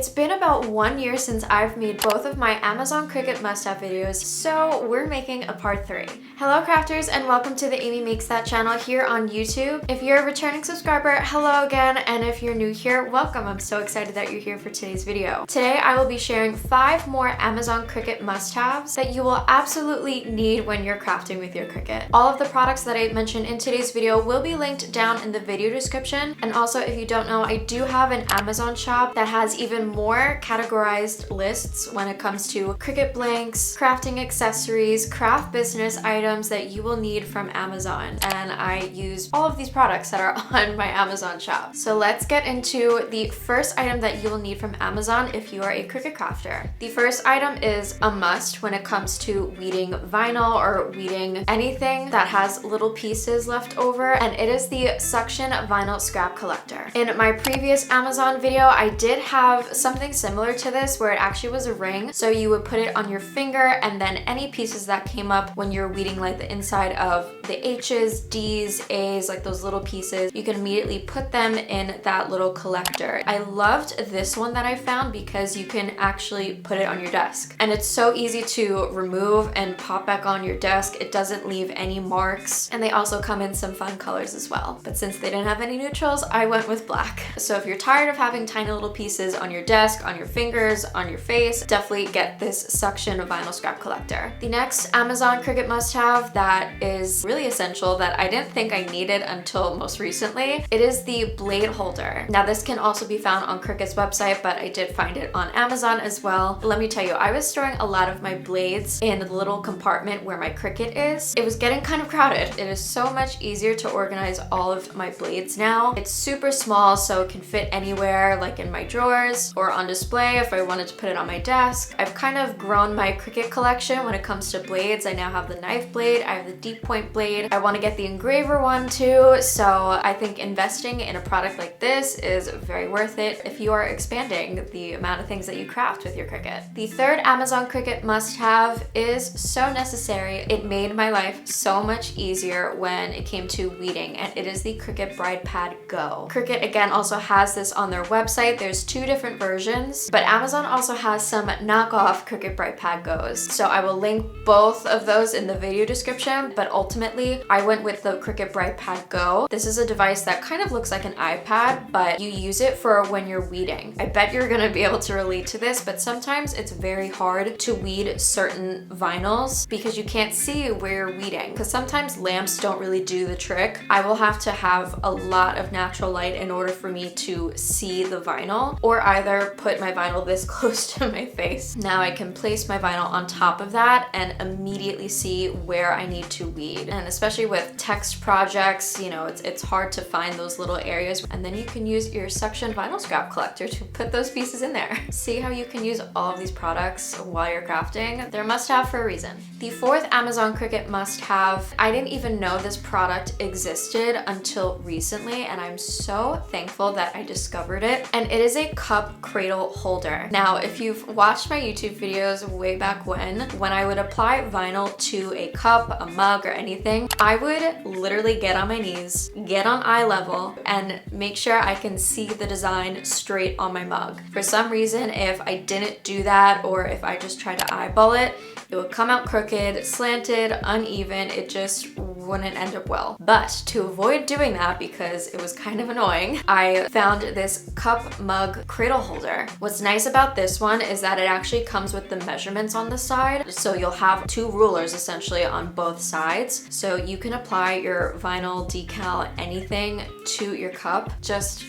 It's been about 1 year since I've made both of my Amazon Cricut must-have videos, so we're making a part 3. Hello crafters and welcome to the Amy Makes That channel here on YouTube. If you're a returning subscriber, hello again, and if you're new here, welcome. I'm so excited that you're here for today's video. Today I will be sharing 5 more Amazon Cricut must-haves that you will absolutely need when you're crafting with your Cricut. All of the products that I mentioned in today's video will be linked down in the video description, and also if you don't know, I do have an Amazon shop that has even more categorized lists when it comes to Cricut blanks, crafting accessories, craft business items that you will need from Amazon. And I use all of these products that are on my Amazon shop. So let's get into the first item that you will need from Amazon if you are a Cricut crafter. The first item is a must when it comes to weeding vinyl or weeding anything that has little pieces left over, and it is the suction vinyl scrap collector. In my previous Amazon video, I did have something similar to this where it actually was a ring. So you would put it on your finger, and then any pieces that came up when you're weeding like the inside of the H's, D's, A's, like those little pieces, you can immediately put them in that little collector. I loved this one that I found because you can actually put it on your desk. And it's so easy to remove and pop back on your desk. It doesn't leave any marks. And they also come in some fun colors as well. But since they didn't have any neutrals, I went with black. So if you're tired of having tiny little pieces on your desk, on your fingers, on your face, definitely get this suction vinyl scrap collector. The next Amazon Cricut must-have that is really essential that I didn't think I needed until most recently, it is the blade holder. Now this can also be found on Cricut's website, but I did find it on Amazon as well. Let me tell you, I was storing a lot of my blades in the little compartment where my Cricut is. It was getting kind of crowded. It is so much easier to organize all of my blades now. It's super small, so it can fit anywhere, like in my drawers or on display if I wanted to put it on my desk. I've kind of grown my Cricut collection when it comes to blades. I now have the knife blade, I have the deep point blade. I want to get the engraver one too, so I think investing in a product like this is very worth it if you are expanding the amount of things that you craft with your Cricut. The third Amazon Cricut must-have is so necessary. It made my life so much easier when it came to weeding, and it is the Cricut Bride Pad Go. Cricut again also has this on their website. There's 2 different versions, but Amazon also has some knockoff Cricut Bride Pad Go's. So I will link both of those in the video description, but ultimately I went with the Cricut Bride Pad Go. This is a device that kind of looks like an iPad, but you use it for when you're weeding. I bet you're gonna be able to relate to this, but sometimes it's very hard to weed certain vinyls because you can't see where you're weeding, because sometimes lamps don't really do the trick. I will have to have a lot of natural light in order for me to see the vinyl, or either put my vinyl this close to my face. Now I can place my vinyl on top of that and immediately see where I need to weed. And especially with text projects, you know, it's hard to find those little areas, and then you can use your suction vinyl scrap collector to put those pieces in there. See how you can use all of these products while you're crafting? They're must-have for a reason. The fourth Amazon Cricut must-have, I didn't even know this product existed until recently, and I'm so thankful that I discovered it, and it is a cup cradle holder. Now, if you've watched my YouTube videos way back when I would apply vinyl to a cup, a mug, or anything, I would literally get on my knees, get on eye level, and make sure I can see the design straight on my mug. For some reason, if I didn't do that, or if I just tried to eyeball it, it would come out crooked, slanted, uneven. It just wouldn't end up well. But to avoid doing that, because it was kind of annoying, I found this cup mug cradle holder. What's nice about this one is that it actually comes with the measurements on the side. So you'll have 2 rulers essentially on both sides. So you can apply your vinyl, decal, anything to your cup just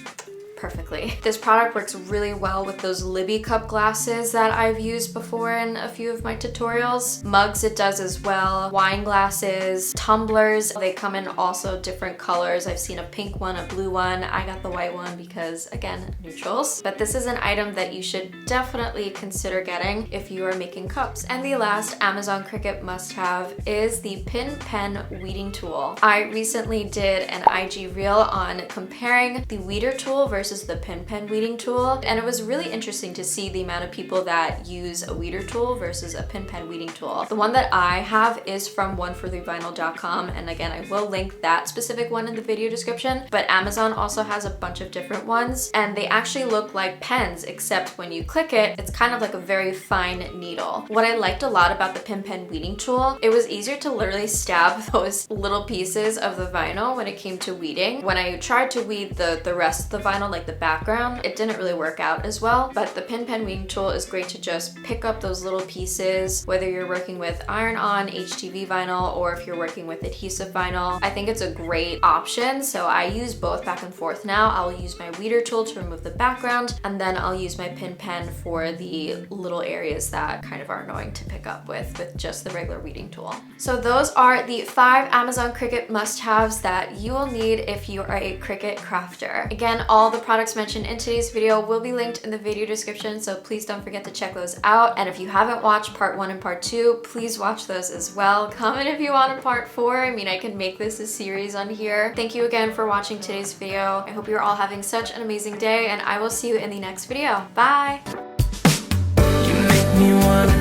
perfectly. This product works really well with those Libby cup glasses that I've used before in a few of my tutorials. Mugs it does as well, wine glasses, tumblers. They come in also different colors. I've seen a pink one, a blue one. I got the white one because, again, neutrals. But this is an item that you should definitely consider getting if you are making cups. And the last Amazon Cricut must-have is the pin pen weeding tool. I recently did an IG reel on comparing the weeder tool versus versus the pin pen weeding tool, and it was really interesting to see the amount of people that use a weeder tool versus a pin pen weeding tool. The one that I have is from oneforthevinyl.com, and again, I will link that specific one in the video description, but Amazon also has a bunch of different ones, and they actually look like pens, except when you click it, it's kind of like a very fine needle. What I liked a lot about the pin pen weeding tool, it was easier to literally stab those little pieces of the vinyl when it came to weeding. When I tried to weed the rest of the vinyl, like the background, it didn't really work out as well, but the pin pen weeding tool is great to just pick up those little pieces, whether you're working with iron-on HTV vinyl or if you're working with adhesive vinyl. I think it's a great option, so I use both back and forth now. I'll use my weeder tool to remove the background, and then I'll use my pin pen for the little areas that kind of are annoying to pick up with just the regular weeding tool. So those are the 5 Amazon Cricut must-haves that you will need if you are a Cricut crafter. Again, all the products mentioned in today's video will be linked in the video description, so please don't forget to check those out. And if you haven't watched part 1 and part 2, please watch those as well. Comment if you want a part 4. I mean, I can make this a series on here. Thank you again for watching today's video. I hope you're all having such an amazing day, and I will see you in the next video. Bye! You make me wanna